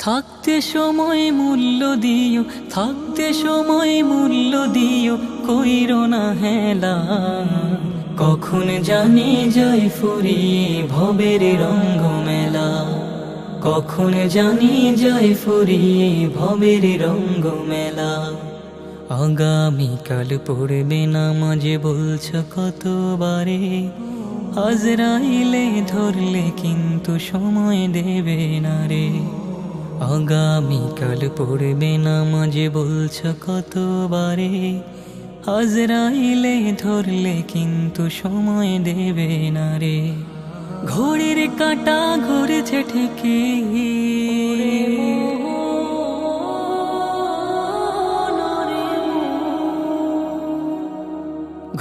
থাকতে সময় মূল্য দিও, থাকতে সময় মূল্য দিও, কইরো না হেলা। কখন জানি যাই ফুরিয়ে ভবের রঙ্গ মেলা, কখন জানি যাই ফুরিয়ে ভবের রঙ্গ মেলা। আগামীকাল পড়বে নামাজে বলছ কতবারে, আজরাইলে ধরলে কিন্তু সময় দেবে না রে। আগামীকাল পড়বে নামাজে বলছ কতবারে, আজরাইলে ধরলে কিন্তু সময় দেবে না রে। ঘড়ির কাঁটা ঘুরেছে ঠিকই,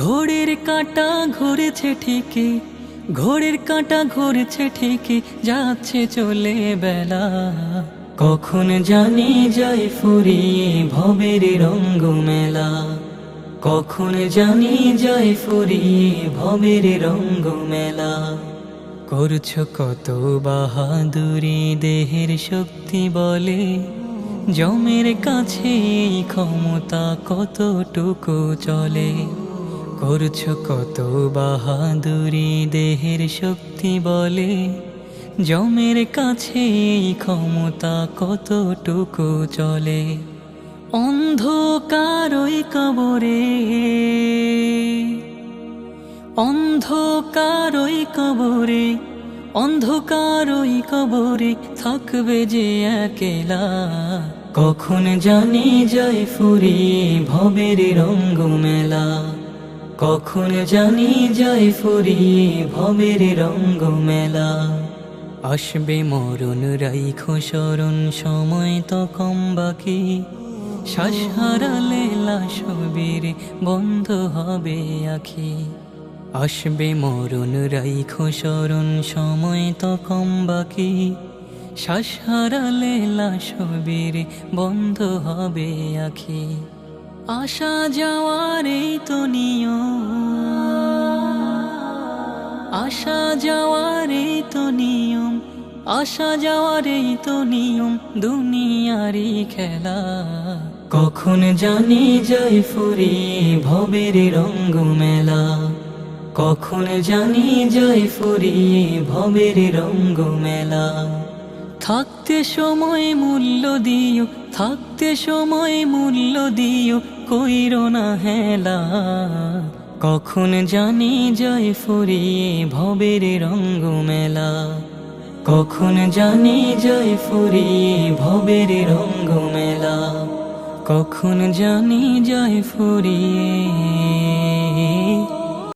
ঘড়ির কাঁটা ঘুরেছে ঠিকই, ঘড়ির কাঁটা ঘুরেছে ঠিকই, যাচ্ছে চলে বেলা। কখন জানি যাই ফুরিয়ে ভবের রঙ্গ মেলা, কখন জানি যাই ফুরিয়ে ভবের রঙ্গ মেলা। করছো কত বাহাদুরি দেহের শক্তি বলে, জমের কাছে এই ক্ষমতা কতটুকু চলে। করছো কত বাহাদুরি দেহের শক্তি বলে, জমের কাছে এই ক্ষমতা কতটুকু চলে। অন্ধকার ওই কবরে, অন্ধকার ওই কবরে, অন্ধকার ওই কবরে থাকবে যে একলা। কখন জানি যাই ফুরিয়ে ভবের রঙ্গ মেলা, কখন জানি যাই ফুরিয়ে ভবের রঙ্গ মেলা। আসবে মরণ রাইখো স্মরণ, সময় তো কম বাকি, শ্বাস হারালে লাশ বীরে বন্ধ হবে আখি। আসবে মরণ রাইখো স্মরণ, সময় তো কম বাকি, শ্বাস হারালে লাশ বীরে বন্ধ হবে আখি। আসা যাওয়ার এই তো নিয়ম, আসা যাওয়ার এই তো নিয়ম, আসা যাওয়ার এই তো নিয়ম দুনিয়ারই খেলা। কখন জানি যাই ফুরিয়ে ভবের রঙ্গ মেলা, কখন জানি যাই ফুরিয়ে ভবের রঙ্গ মেলা। থাকতে সময় মূল্য দিও, থাকতে সময় মূল্য দিও, কইরো না হেলা। কখন জানি যাই ফুরিয়ে ভবের রঙ্গ মেলা, কখন জানি যাই ফুরিয়ে ভবের রঙ্গ মেলা, কখন জানি যাই ফুরিয়ে।